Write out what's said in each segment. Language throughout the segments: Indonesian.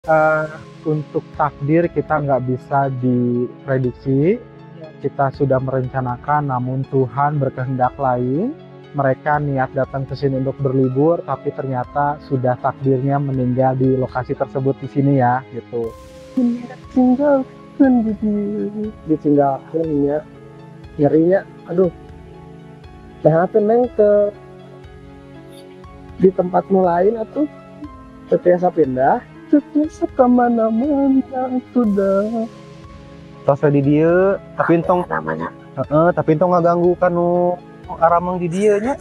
Eh, untuk takdir kita nggak bisa diprediksi, kita sudah merencanakan, namun Tuhan berkehendak lain. Mereka niat datang ke sini untuk berlibur, tapi ternyata sudah takdirnya meninggal di lokasi tersebut di sini ya, gitu. Tinggalkan gitu, ditinggalkan ya, nyerinya, aduh. Nah, neng ke di tempatmu lain atau terbiasa pindah? Terbiasa kemana-mana sudah. Tos di dia, tapi entong Namanya. tapi entong ngaganggu kanu aramang di dia nya.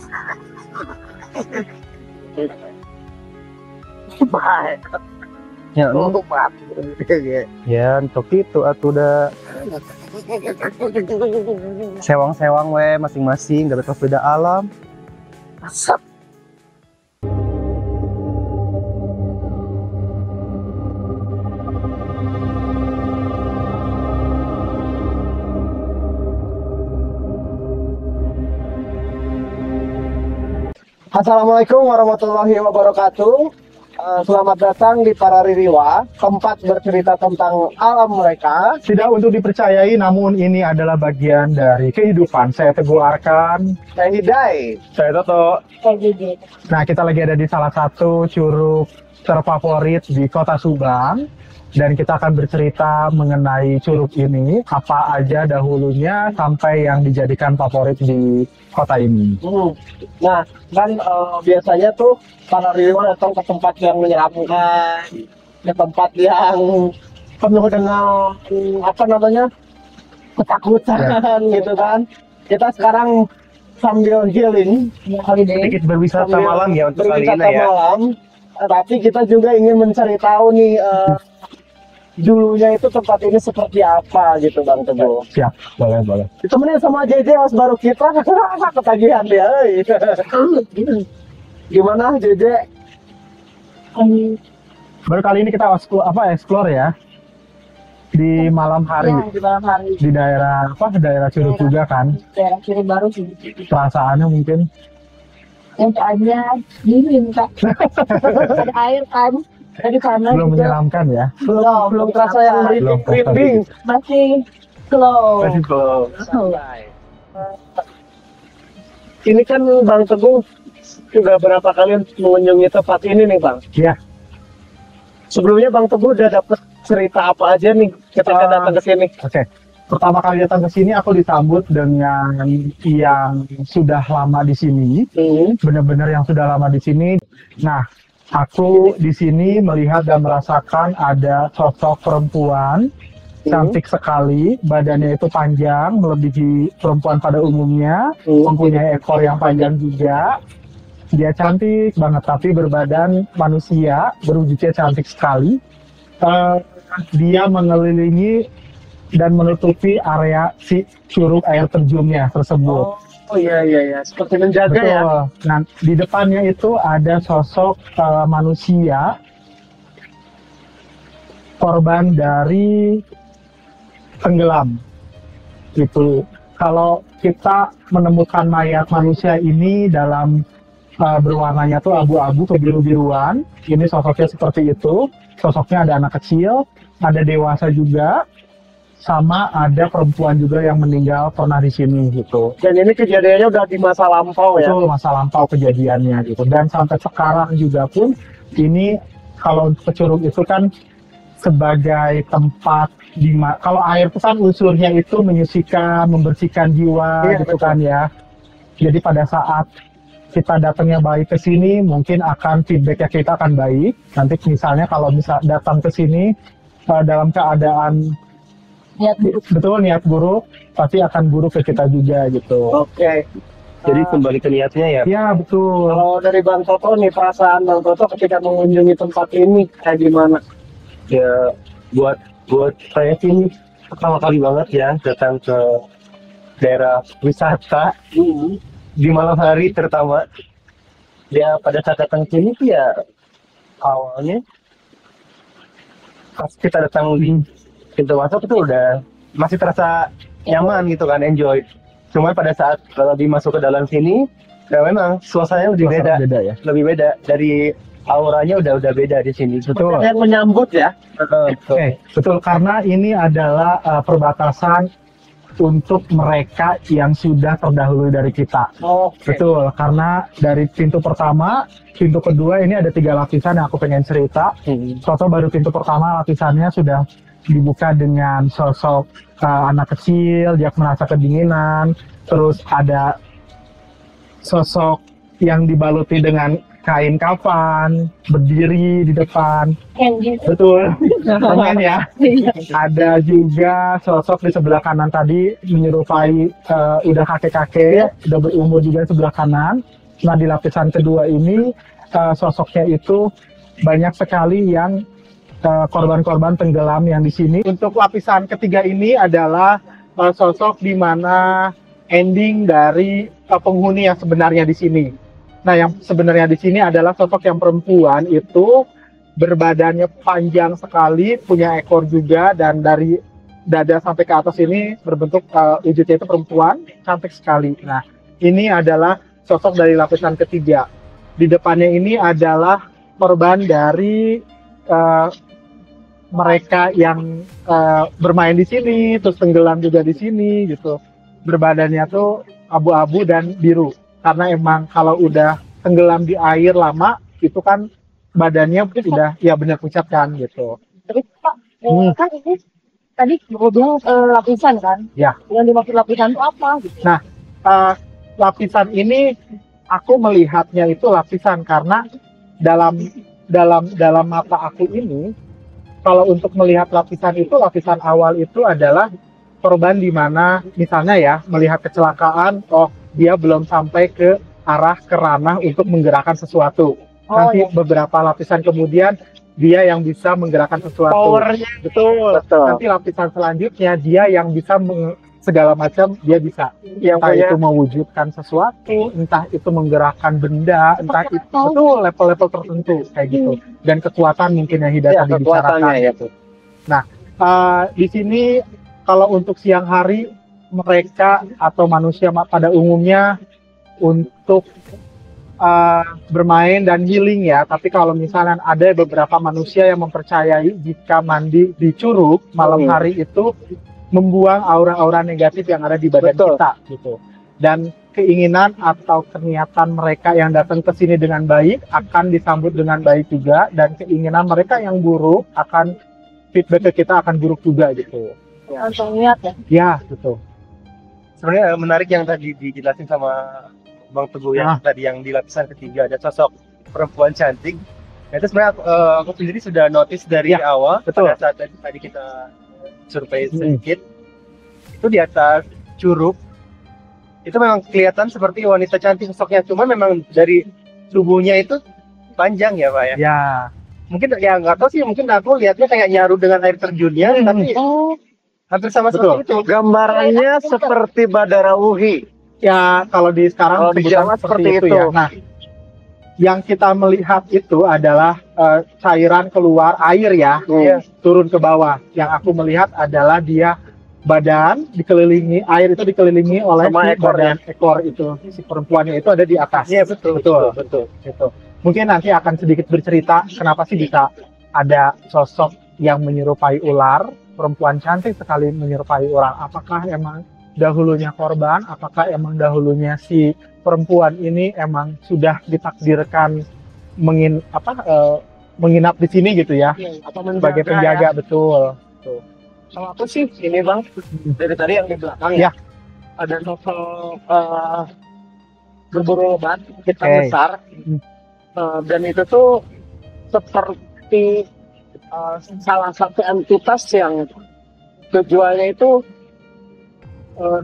Baik. Ya, Baik. ya untuk itu atuh udah sewang-sewang we masing-masing dari tos beda alam. Asap. Assalamualaikum warahmatullahi wabarakatuh. Selamat datang di Para Ririwa, tempat bercerita tentang alam mereka. Tidak untuk dipercayai, namun ini adalah bagian dari kehidupan. Saya Teguh Arkan. Saya Hidai. Saya Toto. Nah, kita lagi ada di salah satu curug terfavorit di Kota Subang. Dan kita akan bercerita mengenai curug ini, apa aja dahulunya sampai yang dijadikan favorit di kota ini. Nah, kan biasanya tuh para ririwa datang ke tempat yang menyeramkan, ke tempat yang penuh dengan apa namanya ketakutan gitu kan. Kita sekarang sambil healing, Sedikit berwisata malam ya untuk kali berwisata ini ya. malam, tapi kita juga ingin mencari tahu nih dulunya itu tempat ini seperti apa gitu Bang Teguh. Siap, boleh. Ditemenin sama JJ mas baru kita ketagihan dia. Gimana JJ? Baru kali ini kita explore ya di malam hari, Ya, di malam hari. di daerah daerah curug juga kan. Daerah Curug Baru sih. Perasaannya mungkin Yang soalnya dingin kak. Ada air kan. Dari sana belum juga menyeramkan ya. Belum terasa yang Belum terasa. merinding. masih slow. Masih belum. Ini kan Bang Teguh sudah berapa kali mengunjungi tempat ini nih Bang? Iya. Sebelumnya Bang Teguh udah dapet cerita apa aja nih ketika datang ke sini? Oke. Pertama kali datang ke sini aku disambut dengan yang sudah lama di sini, benar-benar yang sudah lama di sini. Nah, aku di sini melihat dan merasakan ada sosok perempuan cantik sekali, badannya itu panjang melebihi perempuan pada umumnya, mempunyai ekor yang panjang juga. Dia cantik banget, tapi berbadan manusia, berwujudnya cantik sekali. Dia mengelilingi dan menutupi area si curug air terjunnya tersebut. Oh iya, seperti menjaga Betul. ya. Nah, di depannya itu ada sosok manusia korban dari tenggelam. Gitu. Kalau kita menemukan mayat manusia ini dalam berwarnanya tuh abu-abu kebiru-biruan, ini sosoknya seperti itu. Sosoknya ada anak kecil, ada dewasa juga, sama ada perempuan juga yang meninggal pernah di sini gitu. Dan ini kejadiannya udah di masa lampau ya. Itu masa lampau kejadiannya gitu. Dan sampai sekarang juga pun ini kalau untuk curug itu kan sebagai tempat kalau air itu kan unsurnya itu menyucikan, membersihkan jiwa gitu betul. kan ya. Jadi pada saat kita datangnya baik ke sini, mungkin akan feedbacknya kita akan baik. Nanti misalnya kalau datang ke sini dalam keadaan niat buruk, pasti akan buruk ke kita juga gitu. Oke. Jadi kembali ke niatnya ya. Ya betul. Kalau dari Bang Toto nih, perasaan Bang Toto ketika mengunjungi tempat ini kayak gimana? Ya buat saya sih pertama kali banget ya datang ke daerah wisata di malam hari terutama. Ya pada saat datang sini tuh ya awalnya pas kita datang di pintu masuk itu udah masih terasa nyaman gitu kan, enjoy. Cuma pada saat kalau dimasuk ke dalam sini, ya memang suasananya lebih beda ya. lebih beda dari auranya udah beda di sini. Betul. Yang menyambut ya. Oke, betul, karena ini adalah perbatasan untuk mereka yang sudah terdahului dari kita. Betul, karena dari pintu pertama, pintu kedua ini ada 3 lapisan yang aku pengen cerita. Toto baru pintu pertama lapisannya sudah dibuka dengan sosok anak kecil, dia merasa kedinginan. Terus ada sosok yang dibaluti dengan kain kafan, berdiri di depan. Betul, teman ya. Ada juga sosok di sebelah kanan tadi menyerupai udah kakek-kakek, udah berumur juga sebelah kanan. Nah di lapisan kedua ini sosoknya itu banyak sekali yang korban-korban tenggelam yang di sini. Untuk lapisan ketiga ini adalah sosok di mana ending dari penghuni yang sebenarnya di sini. Nah, yang sebenarnya di sini adalah sosok yang perempuan itu berbadannya panjang sekali, punya ekor juga, dan dari dada sampai ke atas ini berbentuk wujudnya itu perempuan, cantik sekali. Nah, ini adalah sosok dari lapisan ketiga. Di depannya ini adalah korban dari mereka yang bermain di sini, terus tenggelam juga di sini, gitu. Berbadannya tuh abu-abu dan biru. Karena emang kalau udah tenggelam di air lama, itu kan badannya udah ya benar pucat kan gitu. Tapi Pak, kan ini tadi gue bilang lapisan kan? Ya. Yang dimaksud lapisan itu apa? Gitu. Nah, lapisan ini aku melihatnya itu lapisan karena dalam mata aku ini, kalau untuk melihat lapisan itu, lapisan awal itu adalah korban di mana misalnya ya melihat kecelakaan, dia belum sampai ke arah ranah untuk menggerakkan sesuatu. Nanti beberapa lapisan kemudian dia yang bisa menggerakkan sesuatu. Powernya betul. Nanti lapisan selanjutnya dia yang bisa segala macam dia bisa. Entah itu mewujudkan sesuatu, entah itu menggerakkan benda, entah itu betul level-level tertentu kayak gitu. Dan kekuatan mungkin yang tidak tadi dibicarakan gitu. Nah, di sini kalau untuk siang hari mereka atau manusia pada umumnya untuk bermain dan healing ya, tapi kalau misalnya ada beberapa manusia yang mempercayai jika mandi di curug malam hari itu membuang aura-aura negatif yang ada di badan kita gitu. Dan keinginan atau niatan mereka yang datang ke sini dengan baik akan disambut dengan baik juga, dan keinginan mereka yang buruk akan feedback ke kita akan buruk juga gitu. Langsung niat ya? Ya, betul. Sebenarnya menarik yang tadi dijelasin sama Bang Teguh yang tadi yang di lapisan ketiga ada sosok perempuan cantik. Nah, itu sebenarnya aku sendiri sudah notice dari awal. Betul. Pada saat tadi kita survei sedikit, itu di atas curug itu memang kelihatan seperti wanita cantik sosoknya, cuma memang dari tubuhnya itu panjang ya Pak ya. Ya. Mungkin ya nggak tahu sih, mungkin aku lihatnya kayak nyaru dengan air terjunnya, tapi hampir sama seperti itu. gambarannya seperti Badarawuhi. Ya, kalau di sekarang Kalau di sebutan Jawa seperti itu. ya. Nah, yang kita melihat itu adalah cairan keluar air ya, turun ke bawah. Yang aku melihat adalah dia badan dikelilingi, air itu dikelilingi oleh Sama badan ekor itu. Si perempuannya itu ada di atas. Iya, betul. Gitu. Mungkin nanti akan sedikit bercerita kenapa sih bisa ada sosok yang menyerupai ular, perempuan cantik sekali menyerupai ular. Apakah emang dahulunya korban, apakah emang dahulunya si perempuan ini emang sudah ditakdirkan menginap di sini gitu ya, Atau sebagai penjaga, betul. Kalau aku sih ini Bang, dari tadi yang di belakang Ya. ada sosok berburu obat kita besar, dan itu tuh seperti salah satu entitas yang tujuannya itu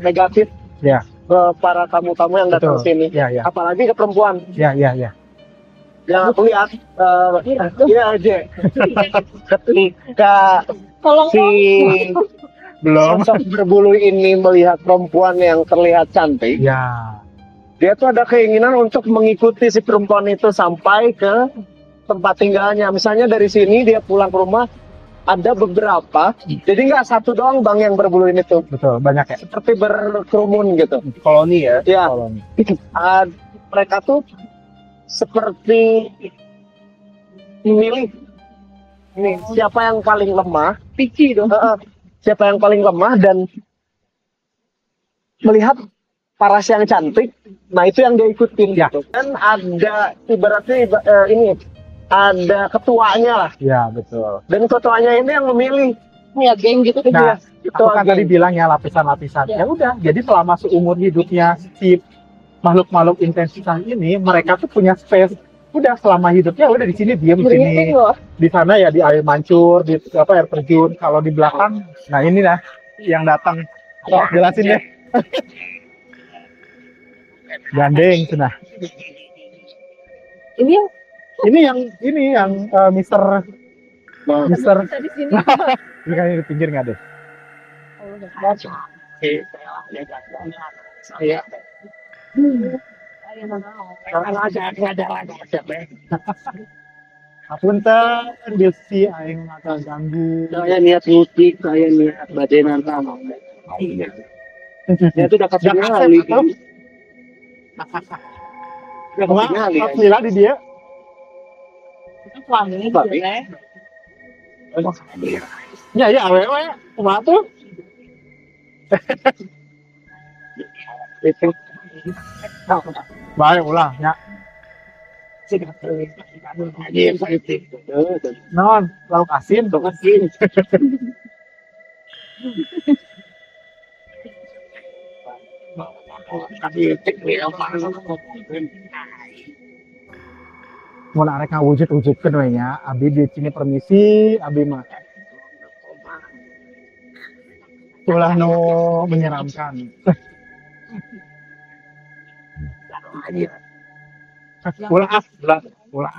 negatif Ya. ke para tamu-tamu yang datang Betul. sini, Ya. apalagi ke perempuan. Ya. Yang aku lihat, iya aja, ketika Tolong si Belum. sosok berbulu ini melihat perempuan yang terlihat cantik, Ya. dia tuh ada keinginan untuk mengikuti si perempuan itu sampai ke tempat tinggalnya. Misalnya dari sini dia pulang ke rumah, ada beberapa, jadi nggak satu doang Bang yang berbulu ini tuh, Betul, banyak ya. seperti berkerumun gitu. Koloni ya. Ya, Koloni. mereka tuh seperti memilih ini siapa yang paling lemah, picky dong. Siapa yang paling lemah dan melihat paras yang cantik, nah itu yang dia ikutin Ya. gitu. Dan ada ibaratnya ini ada ketuanya lah. Ya, betul. Dan ketuanya ini yang memilih. Ya geng gitu kan. Nah, Itu aku kan tadi geng. bilang ya lapisan-lapisan. Ya. Ya udah, jadi selama seumur hidupnya si makhluk-makhluk intensitas ini, mereka tuh punya space. Udah selama hidupnya udah di sini diem di sini. Merinding loh. Di sana ya di air mancur, di air terjun. Kalau di belakang, nah ini lah yang datang. Jelasin deh. Gandeng sudah. Ini yang Ini yang Mister bisa di sini. ini kan di pinggir nggak deh? Punten, Desi aing mata ganggu. Saya niat musik, saya niat badenan sama. Dia tuh udah kasih Jangan nyali. kasep, atuh. Udah Cuma kasih nyali. pas lila di dia. Wangi gitu ya. Ya ya awewe, kumaha tuh? Baik ulah ya. Non, lauk asin tuh. Mun arek ngawujud-wujudkeun we nya, abdi di sini permisi, abdi mah. Ulah nu menyeramkan. Ulah.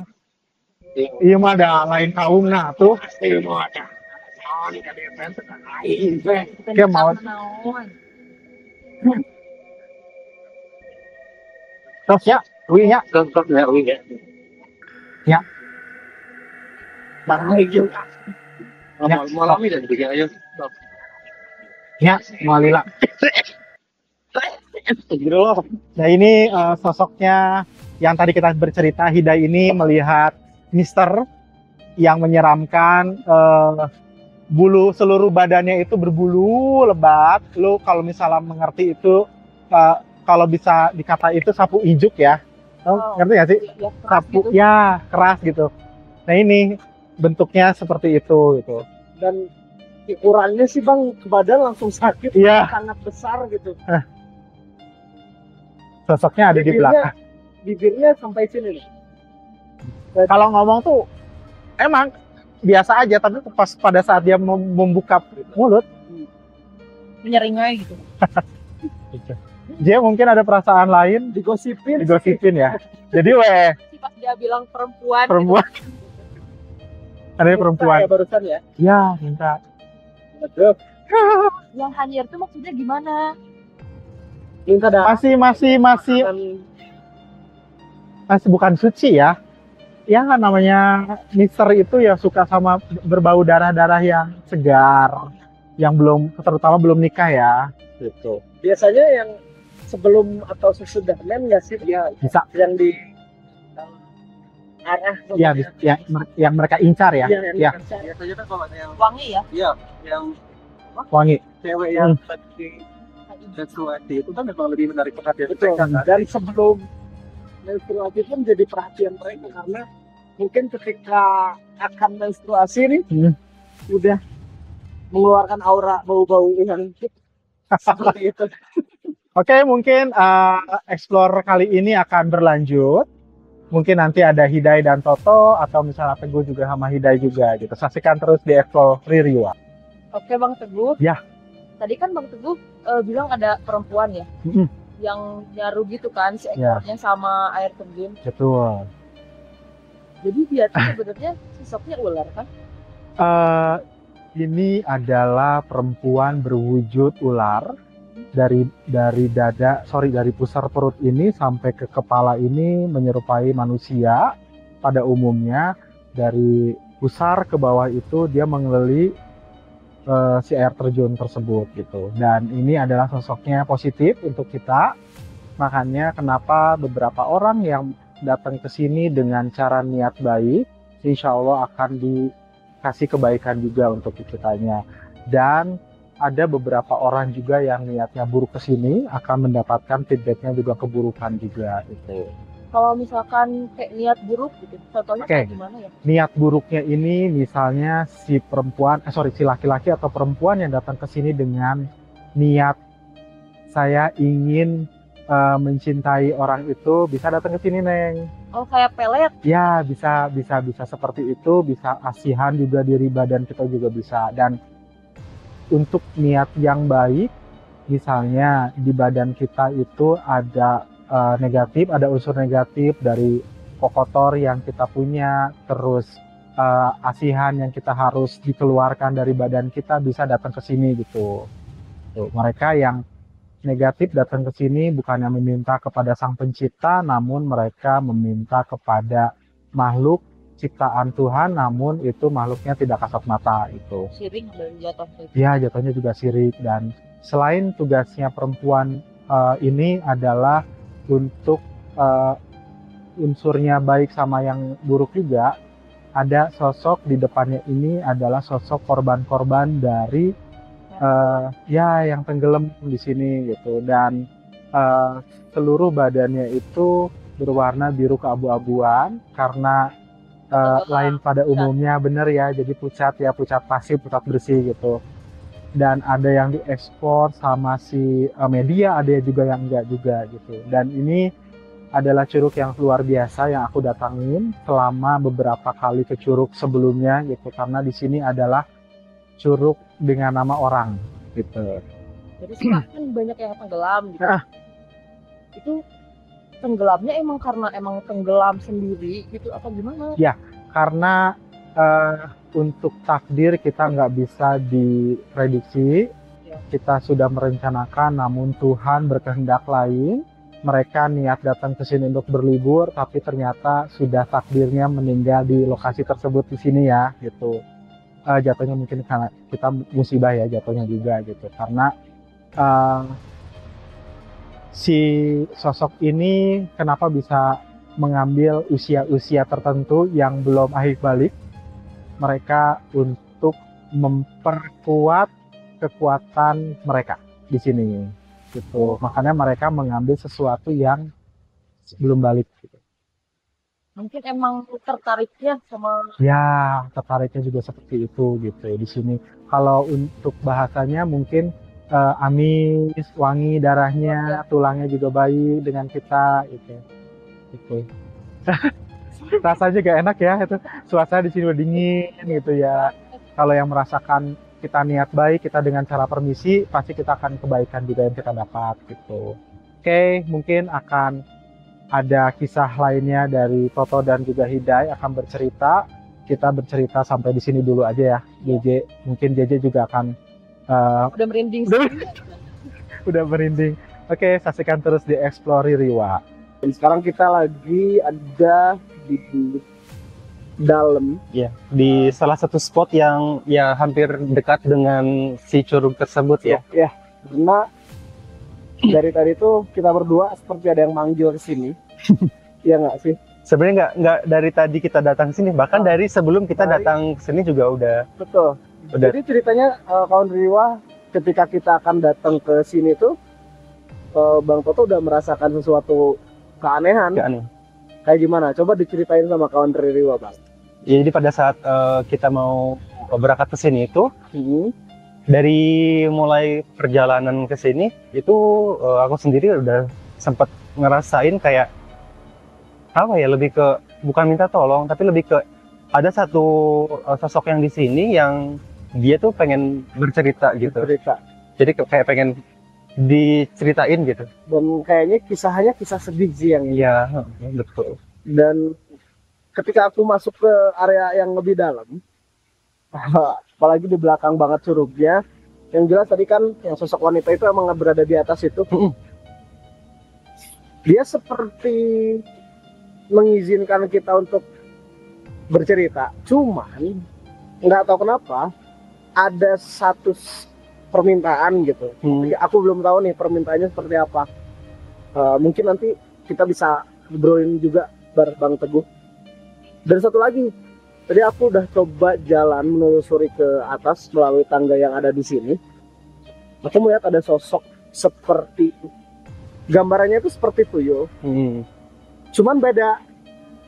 Iya mah ada lain kaum nah tuh. Kayak mau terus ya, wi nya. Ya. Malam ini dari ayo. Ya, malila. Nah ini sosoknya yang tadi kita bercerita, Hidai ini melihat Mister yang menyeramkan, bulu seluruh badannya itu berbulu lebat. Lu kalau misalnya mengerti itu, kalau bisa dikata itu sapu ijuk ya. Ngerti gak sih? Ya, keras Sapu gitu. ya keras gitu. Nah ini bentuknya seperti itu gitu. Dan ukurannya sih bang ke badan langsung sakit, Iya. sangat besar gitu. Sosoknya ada di belakang. Bibirnya sampai sini nih. Kalau ngomong tuh emang biasa aja, tapi pas pada saat dia membuka mulut, Menyeringai gitu. dia mungkin ada perasaan lain, Digosipin. ya. Jadi weh, Si pas dia bilang perempuan. perempuan. Ada perempuan. Ya, barusan ya. Ya, minta. Aduh. Yang hanyir tuh maksudnya gimana? Minta dah. Masih bukan suci ya. Ya namanya Mister itu ya suka sama berbau darah-darah yang segar, yang belum, terutama belum nikah ya. Gitu. Biasanya yang sebelum atau sesudah men nggak sih ya Bisa. yang di arah Ya, yang mereka incar ya. yang Ya, biasanya kan kalau ada yang Wangi ya. iya yang wangi. cewek yang seperti menstruasi itu kan memang lebih menarik perhatian mereka kan? Dan sebelum menstruasi itu menjadi perhatian mereka karena mungkin ketika akan menstruasi nih udah mengeluarkan aura bau-bau yang seperti itu. Oke, mungkin explore kali ini akan berlanjut. Mungkin nanti ada Hidai dan Toto, atau misalnya Teguh juga sama Hidai juga gitu. Saksikan terus di Explore Ririwa. Oke Bang Teguh. Ya. Tadi kan Bang Teguh bilang ada perempuan ya. Yang nyaru gitu kan si ekornya sama air terjun. Betul. Jadi dia tuh sebenarnya sosoknya ular kan? Ini adalah perempuan berwujud ular. Dari pusar perut ini sampai ke kepala ini menyerupai manusia pada umumnya. Dari pusar ke bawah itu dia mengelilingi si air terjun tersebut gitu. Dan ini adalah sosoknya positif untuk kita. Makanya kenapa beberapa orang yang datang ke sini dengan cara niat baik, nanti insya Allah akan dikasih kebaikan juga untuk kitanya. Dan ada beberapa orang juga yang niatnya buruk ke sini akan mendapatkan feedbacknya juga keburukan juga itu. Kalau misalkan kayak niat buruk gitu, contohnya kayak gimana ya? Niat buruknya ini misalnya si laki-laki atau perempuan yang datang ke sini dengan niat saya ingin mencintai orang itu, bisa datang ke sini, Neng. Oh, kayak pelet? Ya, bisa seperti itu, bisa asihan juga diri badan kita juga bisa. Dan untuk niat yang baik, misalnya di badan kita itu ada negatif, ada unsur negatif dari kotor yang kita punya, terus asihan yang kita harus dikeluarkan dari badan kita, bisa datang ke sini gitu. Tuh, mereka yang negatif datang ke sini bukannya meminta kepada Sang Pencipta, namun mereka meminta kepada makhluk ciptaan Tuhan, namun itu makhluknya tidak kasat mata itu. Sirik dan jatuhnya. Ya, jatuhnya juga sirik. Dan selain tugasnya perempuan ini adalah untuk unsurnya baik sama yang buruk juga, ada sosok di depannya ini adalah sosok korban-korban dari yang tenggelam di sini gitu. Dan seluruh badannya itu berwarna biru keabu-abuan karena lain pada umumnya, bener ya, jadi pucat pasif, pucat bersih gitu. Dan ada yang diekspor sama si media, ada juga yang enggak juga gitu. Dan ini adalah curug yang luar biasa yang aku datangin selama beberapa kali ke curug sebelumnya gitu, karena di sini adalah curug dengan nama orang gitu. Jadi kan banyak yang tenggelam gitu. Itu tenggelamnya emang karena tenggelam sendiri gitu atau gimana? Ya, karena untuk takdir kita nggak bisa diprediksi. Kita sudah merencanakan, namun Tuhan berkehendak lain. Mereka niat datang ke sini untuk berlibur, tapi ternyata sudah takdirnya meninggal di lokasi tersebut di sini ya, gitu. Jatuhnya mungkin karena kita musibah ya, jatuhnya juga gitu. Karena si sosok ini kenapa bisa mengambil usia-usia tertentu yang belum akhir balik mereka untuk memperkuat kekuatan mereka di sini gitu. Makanya mereka mengambil sesuatu yang belum balik gitu. Mungkin emang tertariknya sama, ya tertariknya juga seperti itu gitu di sini. Kalau untuk bahasanya mungkin amis, wangi darahnya, tulangnya juga baik dengan kita gitu. Rasanya gak enak ya, itu suasana di sini dingin gitu ya. Kalau yang merasakan kita niat baik, kita dengan cara permisi, pasti kita akan kebaikan juga yang kita dapat gitu. Oke, mungkin akan ada kisah lainnya dari Toto dan juga Hidai akan bercerita. Kita bercerita sampai di sini dulu aja ya. JJ, mungkin JJ juga akan udah merinding. Udah merinding. Oke, saksikan terus di Explore Riwa. Dan sekarang kita lagi ada di dalam, Ya, di salah satu spot yang ya hampir dekat dengan si curug tersebut ya. ya, karena dari tadi tuh kita berdua seperti ada yang manggil ke sini. Iya nggak sih? Sebenarnya nggak dari tadi kita datang sini, bahkan dari sebelum kita datang ke sini juga udah. Betul. Jadi ceritanya kawan Riwa, ketika kita akan datang ke sini tuh Bang Toto udah merasakan sesuatu keanehan. Kayak gimana? Coba diceritain sama kawan Riwa, Bang. Ya, jadi pada saat kita mau berangkat ke sini itu, dari mulai perjalanan ke sini itu aku sendiri udah sempat ngerasain kayak apa ya, lebih ke bukan minta tolong, tapi lebih ke ada satu sosok yang di sini yang dia tuh pengen bercerita gitu. Jadi kayak pengen diceritain gitu. Dan kayaknya kisahnya kisah sedih sih yang ini. Iya, betul. Dan ketika aku masuk ke area yang lebih dalam, apalagi di belakang banget curugnya, yang jelas tadi kan yang sosok wanita itu emang berada di atas itu. Dia seperti mengizinkan kita untuk bercerita, cuman nggak tahu kenapa ada satu permintaan gitu. Aku belum tahu nih permintaannya seperti apa. Mungkin nanti kita bisa ngobrolin juga bareng Bang Teguh. Dan satu lagi, Tadi aku udah coba jalan menelusuri ke atas melalui tangga yang ada di sini. Aku melihat ada sosok seperti, gambarannya itu seperti tuyul, cuman beda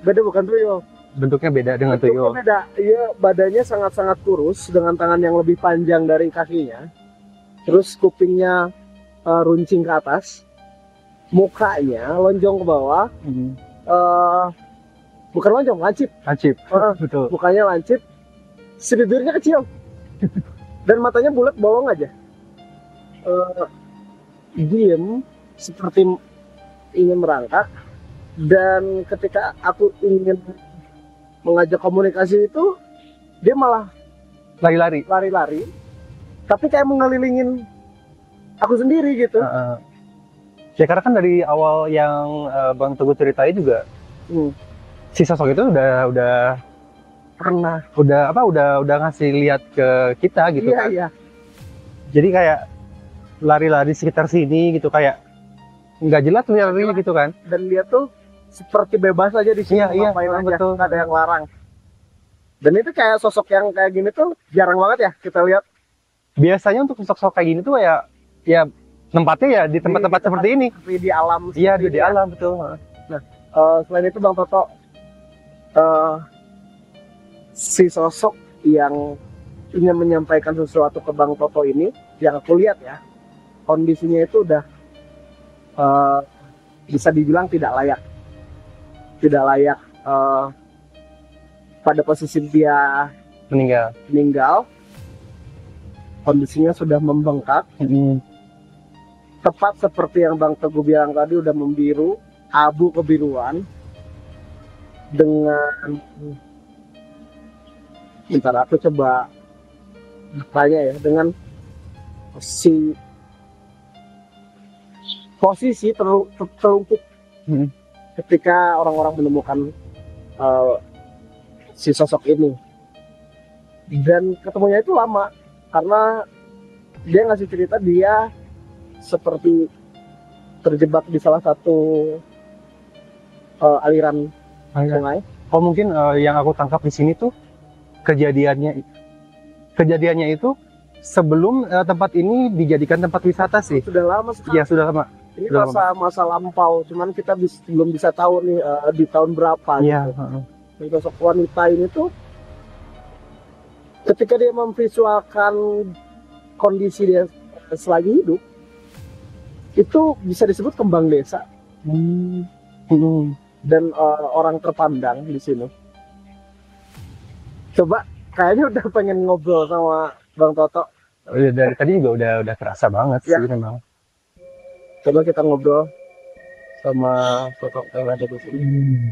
bukan tuyul. Bentuknya beda dengan Bentuknya tuyul. beda. Iya, badannya sangat-sangat kurus dengan tangan yang lebih panjang dari kakinya. Terus kupingnya runcing ke atas. Mukanya lonjong ke bawah. Bukan lonjong, lancip. Lancip. Betul. Mukanya lancip. Si bibirnya kecil. Dan matanya bulat bolong aja. Diem seperti ingin merangkak. Dan ketika aku ingin mengajak komunikasi itu, dia malah Lari-lari. Tapi kayak mengelilingin aku sendiri gitu. Ya karena kan dari awal yang Bang Teguh ceritain juga, si sosok itu udah ngasih lihat ke kita gitu kan. Iya. Jadi kayak lari-lari sekitar sini gitu, kayak nggak jelas lari gitu kan. Dan dia tuh seperti bebas aja di sini, Iya, ngapain aja, betul. nggak ada yang larang. Dan itu kayak sosok yang kayak gini tuh jarang banget ya kita lihat. Biasanya untuk sosok-sosok kayak gini tuh ya tempatnya ya di tempat-tempat seperti ini. Di alam. Iya, seperti di ini ya. alam betul. Selain itu Bang Toto, si sosok yang ingin menyampaikan sesuatu ke Bang Toto ini, yang aku lihat ya, kondisinya itu udah bisa dibilang tidak layak pada posisi dia meninggal. Kondisinya sudah membengkak, tepat seperti yang Bang Teguh bilang tadi, udah membiru, abu kebiruan. Dengan, bentar aku coba tanya ya, dengan posisi terlungkup ketika orang-orang menemukan si sosok ini. Dan ketemunya itu lama karena dia ngasih cerita dia seperti terjebak di salah satu aliran sungai. Oh mungkin yang aku tangkap di sini tuh kejadiannya itu sebelum tempat ini dijadikan tempat wisata sih. Sudah lama sekali. Iya, sudah lama. Ini Sudah masa lampau, cuman kita belum bisa tahu nih di tahun berapa. Iya. Gitu. Sosok wanita ini tuh ketika dia memvisualkan kondisi dia selagi hidup, itu bisa disebut kembang desa. Dan orang terpandang di sini. Coba kayaknya udah pengen ngobrol sama Bang Toto. Dari tadi juga udah kerasa banget Ya. sih memang. Coba kita ngobrol sama sosok yang ada di sini.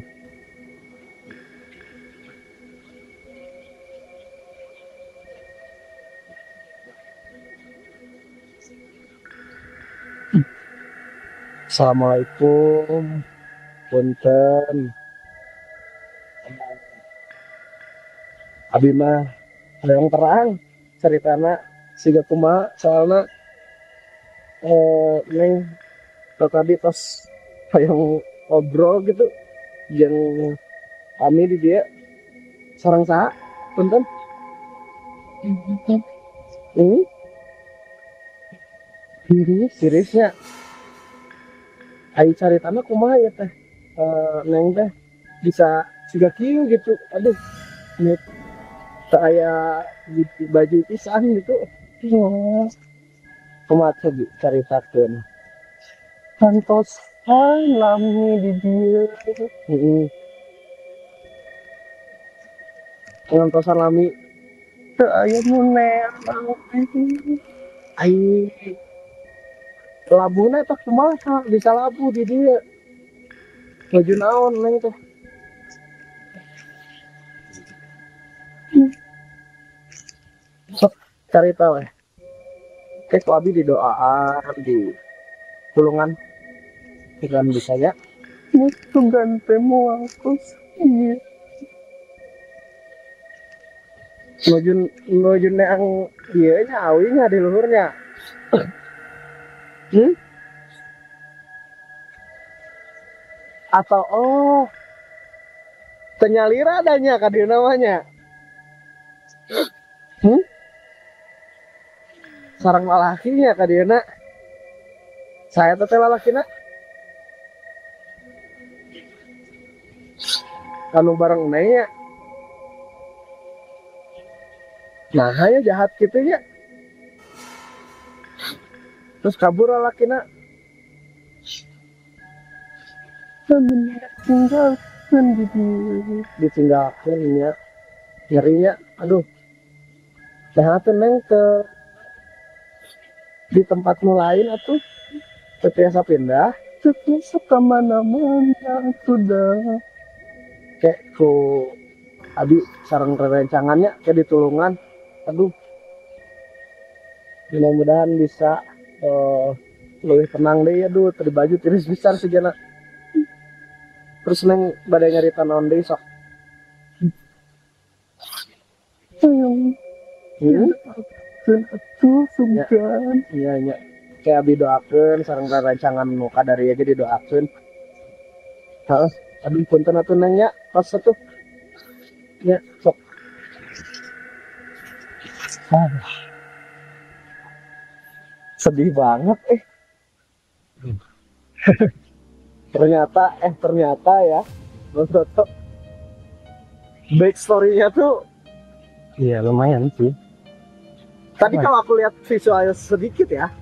Assalamualaikum. Punten. Abi mah yang terang ceritana siga kumaha soalna neng tadi pas hayang ngobrol gitu yang kami di dia sareng saha punten. Ini sirisnya ai caritana kumaha ya teh, neng teh bisa siga kieu gitu. Aduh, ini saya baju pisan gitu. Kumaha coba caritakeun. Kantos lami di dia. Ngantosan lami Teu aya nu neang. ai labuna eta kumaha bisa labu di dia. Baju naon neng teh? Sok carita weh. Oke, ku abi didoaan di pulungan dengan bisa ya. Itu gantemu aku sih. Nuju neang ieu nya awinya di luhurnya. Atau tenyalira adanya ka dieu namanya. Sarang lalakinya kadiana. Saya teteh lalakina. Anu bareng nanya. Nah, hanya jahat gitu ya. Terus kabur lalakina. Ditinggalkan ya. Nyerinya, aduh. Nah, tuh neng ke di tempat lain atuh terbiasa pindah terbiasa kemana-mana sudah kayak ku abi sarang rencangannya kayak di Tulungan. Aduh, mudah-mudahan bisa lebih tenang deh. Aduh, tadi baju tiris besar sejenak terus neng badai nyarita naon deui sok. Atuh sungkan. Iya. Kayak abi doakeun sareng rancangan muka dari aja didoakeun. Heeh. Aduh punten atuh neng nya pas atuh. Ya, sok. Sedih banget ternyata ya Bang Toto backstory-nya tuh Iya lumayan sih. tadi kalau aku lihat visualnya sedikit ya,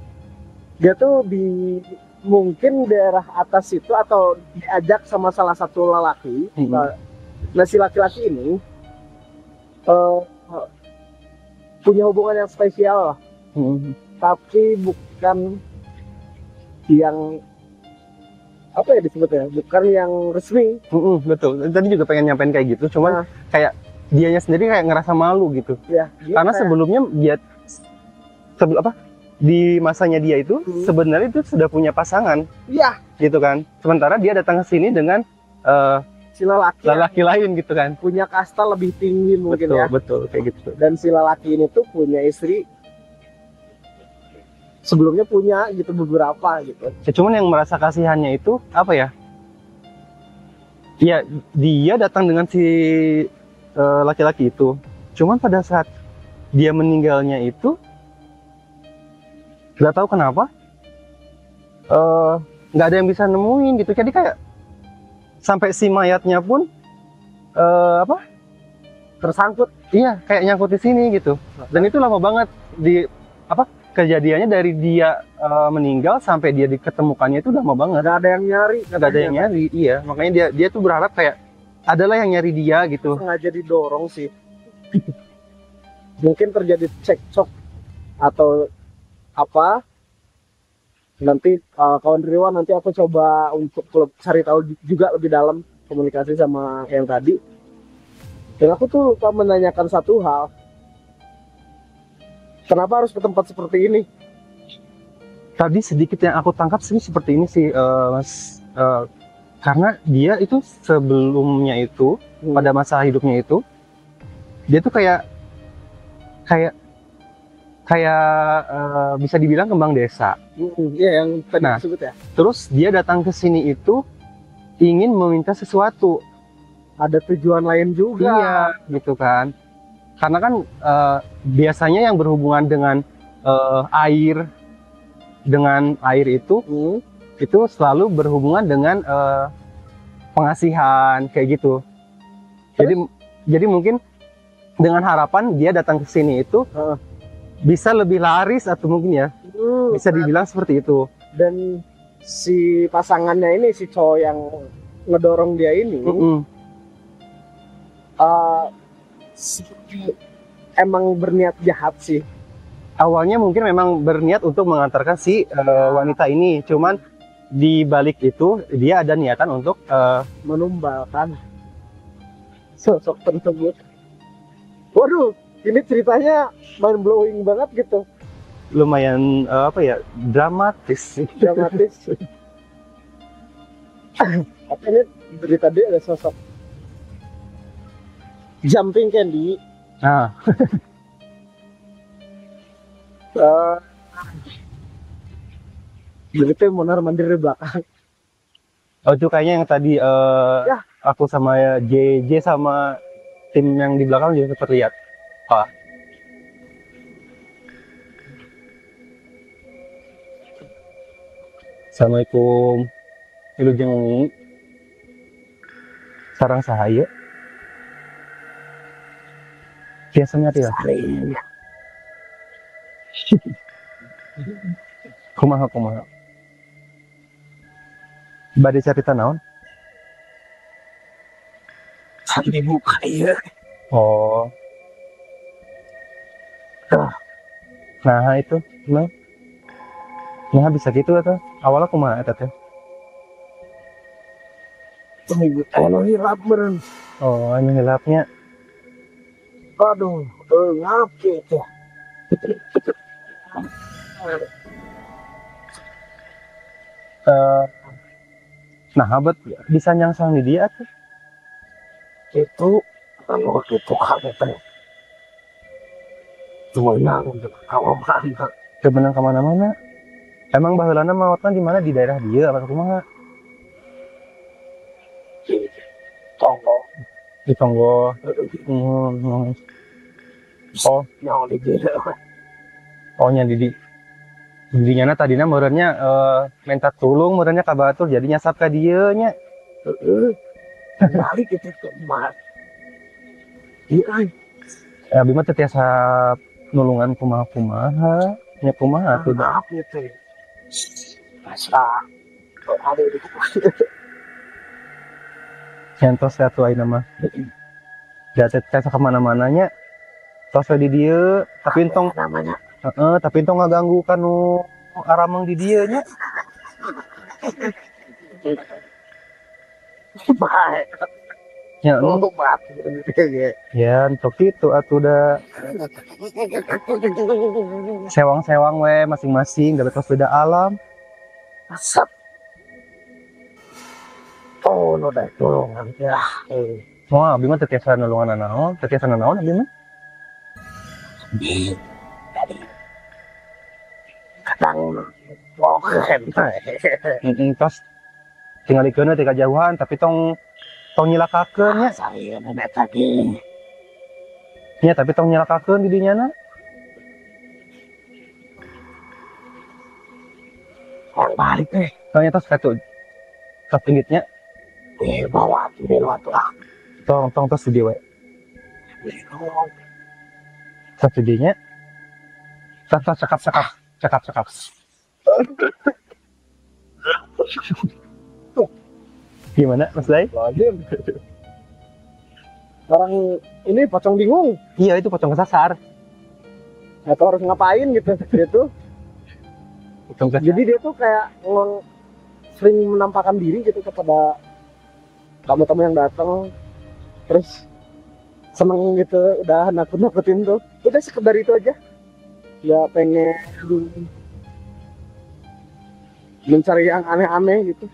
dia tuh di mungkin daerah atas itu atau diajak sama salah satu lelaki. Nah si laki-laki ini punya hubungan yang spesial lah, tapi bukan yang apa ya disebutnya, bukan yang resmi. Betul. Tadi juga pengen nyampein kayak gitu, cuman kayak dianya sendiri kayak ngerasa malu gitu. Ya, Karena kayak, sebelumnya dia di masanya dia itu sebenarnya itu sudah punya pasangan. Iya. Gitu kan. Sementara dia datang ke sini dengan si lelaki lain gitu kan. punya kasta lebih tinggi mungkin Betul, ya. betul kayak gitu. Dan si lelaki ini tuh punya istri sebelumnya punya gitu beberapa gitu. Ya, cuman yang merasa kasihannya itu apa ya? Ya dia datang dengan si laki-laki itu. Cuman pada saat dia meninggalnya itu nggak tahu kenapa nggak ada yang bisa nemuin gitu. Jadi kayak sampai si mayatnya pun Tersangkut. iya kayak nyangkut di sini gitu. Dan itu lama banget kejadiannya dari dia meninggal sampai dia diketemukannya itu udah lama banget. Gak ada yang nyari. Gak ada yang nyari, iya. Makanya dia tuh berharap kayak adalah yang nyari dia gitu. Sengaja didorong sih. Mungkin terjadi cekcok atau apa. Nanti kawan Riwan nanti aku coba untuk cari tahu juga lebih dalam komunikasi sama yang tadi. Dan aku tuh lupa menanyakan satu hal. Kenapa harus ke tempat seperti ini? Tadi sedikit yang aku tangkap sih seperti ini sih, Mas. Karena dia itu sebelumnya itu pada masa hidupnya itu dia tuh kayak bisa dibilang kembang desa. Iya yang tadi disebut ya. Terus dia datang ke sini itu ingin meminta sesuatu. Ada tujuan lain juga. Iya, gitu kan. Karena kan biasanya yang berhubungan dengan air itu selalu berhubungan dengan pengasihan kayak gitu. Jadi mungkin dengan harapan dia datang ke sini itu bisa lebih laris atau mungkin ya bisa dibilang seperti itu. Dan si pasangannya ini, si cowok yang ngedorong dia ini emang berniat jahat sih. Awalnya mungkin memang berniat untuk mengantarkan si wanita ini, cuman di balik itu dia ada niatan untuk menumbalkan sosok tersebut. Waduh, ini ceritanya mind blowing banget gitu. Lumayan dramatis. Tapi ini dari tadi ada sosok jumping candy. Begitu mondar mandir di belakang. Oh itu kayaknya yang tadi aku sama JJ sama tim yang di belakang juga sempat lihat. Assalamualaikum. Wilujeng sarang sahaya. Biasanya dia. Kumaha. Bade cerita naon? Sampai buka ya. Oh. Nah itu, nah bisa gitu atau awalnya kumaha eta teh? Minggu anu hilap meren. Oh, ini gelapnya. Aduh, ngap gitu. Nah, abet bisa nyangsang di dia tuh. Itu anu itu kami teh. Cuma yang kawan mana. Kebenang kemana-mana. Emang baheulana maotna di mana, di daerah dia apa kumaha? Tonggo. Di Tonggo. Oh, Yang di dia. oh nya di didinya tadina meureunnya minta tulung meureunnya ka batur jadi nyasap ka dieu nya. Balik itu ke emas. Iya. Abi mah teu tiasa nulungan kumaha nya kumaha tuh. Maaf gitu. Masa ada di Nyantos atuh ayeuna mah. Da teh tiasa ka mana-mananya. Tos di dieu tapi entong namanya. tapi entong ngaganggu kanu aramang di dieu nya. Baik. Ya, Maaf. ya entok kitu atuh da sewang-sewang we masing-masing da tos beda alam. Asap. Oh, no dah tolongan ya. Wah, abi mah teu tiasa nulungan naon, teu tiasa naon abi mah. Kadang boken. Tos tingalikeun teh kajauhan tapi tong nyilakakeun nya. Saya nenek tadi. Nya tapi tong nyilakakeun di dinya na. Orang balik deh. Tong tos katu. Tos pinggitnya Bawa di luar tuh. tong tos di we. Tos di dinya. Tos cakap. Gimana Mas Dai? Wajib. Orang ini pocong bingung. Iya itu pocong kesasar. Nggak tahu harus ngapain gitu. Dia tuh. Pocong kesasar. Jadi dia tuh kayak sering menampakkan diri gitu kepada tamu-tamu yang datang. Terus seneng gitu, udah nakut-nakutin tuh. Udah sekedar itu aja. Ya pengen mencari yang aneh-aneh gitu.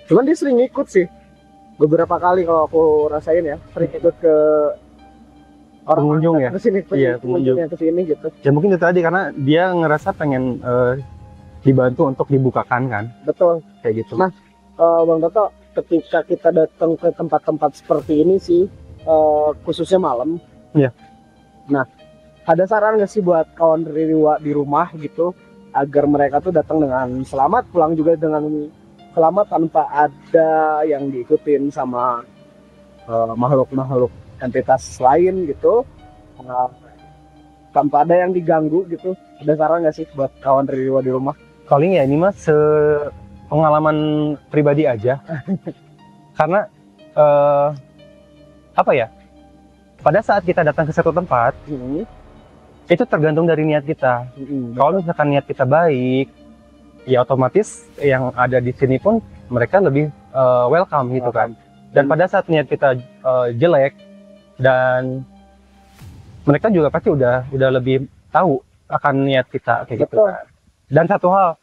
Cuman dia sering ikut sih. Beberapa kali kalau aku rasain ya, sering ikut ke orang Pengunjung ya? Kesini, Iya, pengunjung. yang kesini gitu. Ya mungkin itu tadi karena dia ngerasa pengen dibantu untuk dibukakan kan, Betul. kayak gitu. Nah, Bang Toto, ketika kita datang ke tempat-tempat seperti ini sih, khususnya malam. Iya. Nah, ada saran nggak sih buat kawan Ririwa di rumah gitu, agar mereka tuh datang dengan selamat, pulang juga dengan selamat tanpa ada yang diikutin sama makhluk-makhluk entitas lain gitu, tanpa ada yang diganggu gitu. Ada saran nggak sih buat kawan Ririwa di rumah? Paling ya ini mah pengalaman pribadi aja. Karena apa ya? Pada saat kita datang ke satu tempat, itu tergantung dari niat kita. Kalau misalkan niat kita baik, ya otomatis yang ada di sini pun mereka lebih welcome gitu kan. Dan pada saat niat kita jelek, dan mereka juga pasti udah lebih tahu akan niat kita kayak gitu kan. Dan satu hal,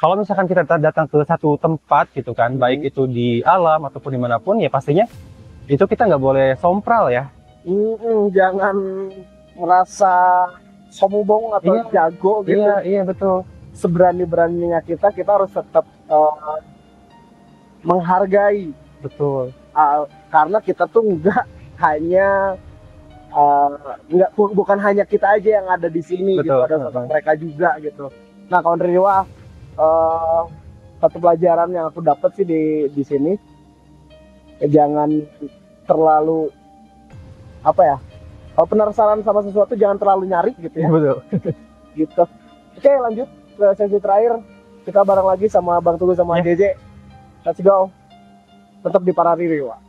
kalau misalkan kita datang ke satu tempat gitu kan, baik itu di alam ataupun dimanapun, ya pastinya itu kita nggak boleh sompral ya. Jangan merasa sombong atau jago gitu. Iya betul. Seberani-beraninya kita harus tetap menghargai. Betul. Karena kita tuh nggak hanya bukan hanya kita aja yang ada di sini. Betul, gitu, ada mereka juga gitu. Nah, kawan Ririwa, eh, satu pelajaran yang aku dapat sih di sini, jangan terlalu apa ya, kalau penasaran sama sesuatu jangan terlalu nyari gitu ya. Betul. Gitu. Oke, lanjut ke sesi terakhir. Kita bareng lagi sama Bang Tugu sama JJ. Let's go. Tetap di Paraririwa.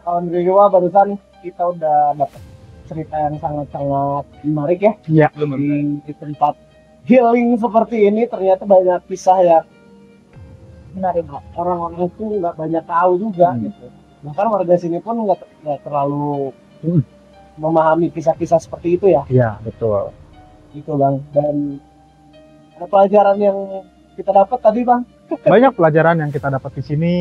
Kawan Ririwa, barusan kita udah dapat cerita yang sangat-sangat menarik ya. Iya. Di tempat healing seperti ini ternyata banyak kisah yang menarik. Orang-orang itu nggak banyak tahu juga gitu. Bahkan warga sini pun nggak terlalu memahami kisah-kisah seperti itu ya. Iya, betul. Gitu Bang. Dan ada pelajaran yang kita dapat tadi Bang. Banyak pelajaran yang kita dapat di sini,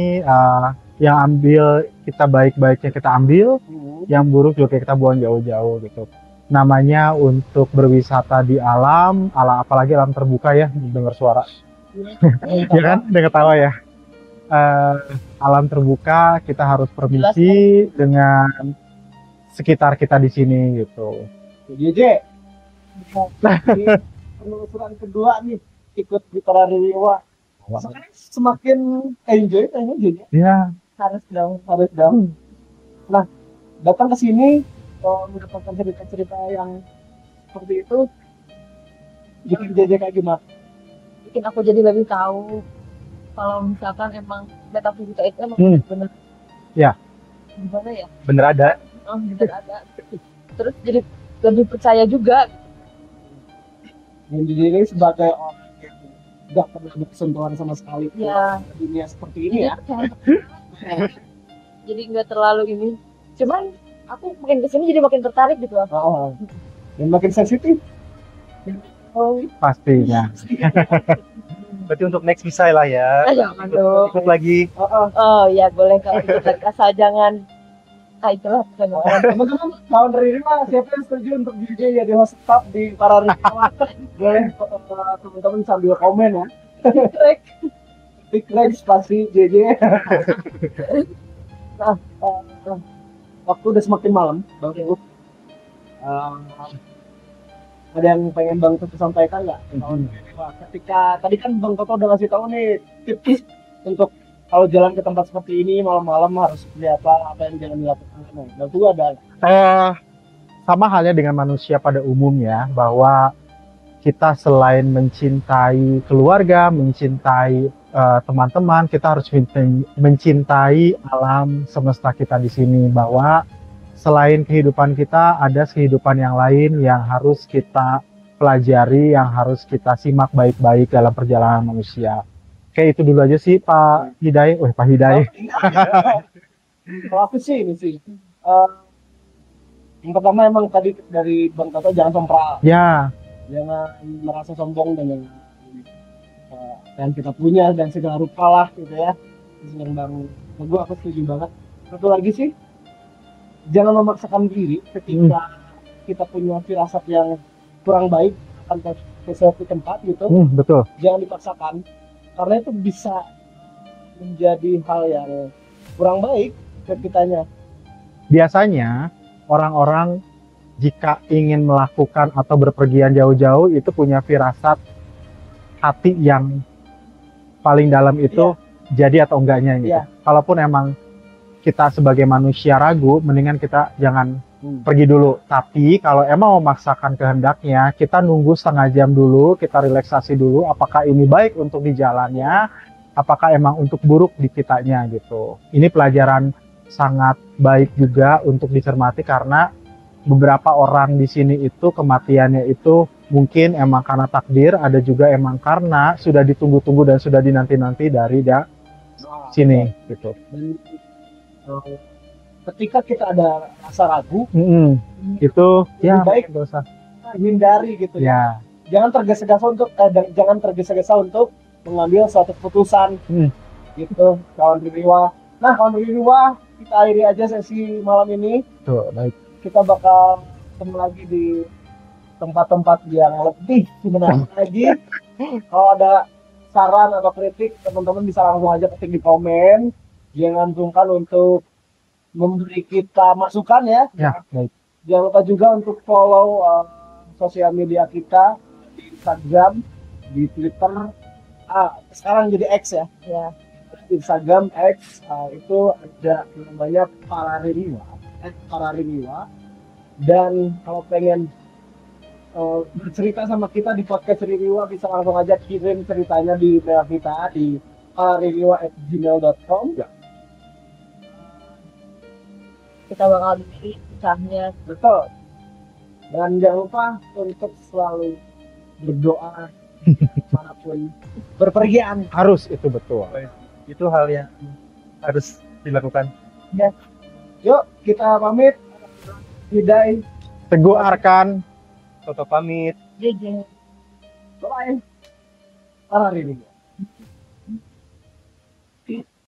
yang ambil kita baik-baiknya kita ambil, yang buruk juga kita buang jauh-jauh gitu. Namanya untuk berwisata di alam, apalagi alam terbuka ya, dengar suara. Ya kan, dengar tawa ya. Alam terbuka kita harus permisi dengan sekitar kita di sini gitu. JJ, ini penelusuran kedua nih ikut di Paraririwa. Sekarang semakin enjoy kayaknya JJ. Ya, Harus dong. Nah, datang ke sini mendapatkan cerita-cerita yang seperti itu bikin JJ kayak gimana? Bikin aku jadi lebih tahu kalau misalkan emang metafisika itu emang bener. Ya. Gimana ya? bener ada. Bener ada. Terus jadi lebih percaya juga. Dan JJ ini sebagai orang yang gak pernah bersentuhan sama sekali Ya. ke dunia seperti ini ya. Jadi nggak terlalu ini. Cuman aku makin kesini jadi makin tertarik gitu. Dan makin sensitif. Pastinya. Berarti untuk next bisa lah ya. Jangan dong. Ikut lagi. Oh ya boleh kalau ikut lagi asal jangan itulah Teman-teman, kawan dari Rima, siapa yang setuju untuk JJ jadi host tetap di Paraririwa? Boleh teman-teman sambil komen ya. Tik like spasi JJ. Nah, waktu udah semakin malam, Bang Teguh. Ada yang pengen Bang Toto sampaikan nggak? Ketika tadi kan Bang Toto udah ngasih tahu nih tips untuk kalau jalan ke tempat seperti ini malam-malam harus seperti apa yang jangan dilakukan. Nah, itu ada. Sama halnya dengan manusia pada umumnya, bahwa kita selain mencintai keluarga, mencintai teman-teman, kita harus mencintai alam semesta kita di sini. Bahwa selain kehidupan kita, ada kehidupan yang lain yang harus kita pelajari, yang harus kita simak baik-baik dalam perjalanan manusia. Kayak itu dulu aja sih Pak Hidayat. Pak Hidayat. Kalau aku sih ini sih. Yang pertama emang tadi dari Bang Toto jangan sompral. Ya. Jangan merasa sombong dengan yang kita punya dan segala rupa lah gitu ya. Yang Bang Teguh aku setuju banget. Satu lagi sih, jangan memaksakan diri ketika kita punya firasat yang kurang baik akan ke suatu tempat gitu. Betul. Jangan dipaksakan, karena itu bisa menjadi hal yang kurang baik ke kitanya. Biasanya orang-orang jika ingin melakukan atau berpergian jauh-jauh itu punya firasat hati yang paling dalam itu jadi atau enggaknya gitu. Kalaupun emang kita sebagai manusia ragu, mendingan kita jangan pergi dulu. Tapi kalau emang memaksakan kehendaknya, kita nunggu setengah jam dulu, kita relaksasi dulu, apakah ini baik untuk di jalannya, apakah emang untuk buruk di kitanya gitu. Ini pelajaran sangat baik juga untuk dicermati, karena beberapa orang di sini itu kematiannya itu mungkin emang karena takdir, ada juga emang karena sudah ditunggu-tunggu dan sudah dinanti-nanti dari sini gitu. Dan ketika kita ada rasa ragu, itu ya baik dosa hindari gitu ya. Jangan tergesa-gesa untuk mengambil suatu keputusan gitu, kawan Ririwa. Nah, kawan Ririwa, kita akhiri aja sesi malam ini. Tuh, baik. Kita bakal ketemu lagi di tempat-tempat yang lebih sebenarnya lagi. Kalau ada saran atau kritik, teman-teman bisa langsung aja ketik di komen. Jangan sungkan untuk memberi kita masukan ya. Ya, baik. Jangan lupa juga untuk follow sosial media kita di Instagram, di Twitter, sekarang jadi X ya. Ya. Instagram X itu ada namanya Parariniwa, @Parariniwa. Dan kalau pengen bercerita sama kita di podcast Riniwa, bisa langsung aja kirim ceritanya di email kita di parariniwa@gmail.com. Kita bakal bikin kisahnya. Betul. Dan jangan lupa untuk selalu berdoa manapun berpergian. Harus, itu betul. Itu hal yang harus dilakukan. Yuk kita pamit. Hidai. Teguh Arkan. Toto pamit. JJ. Bye. Parariniwa.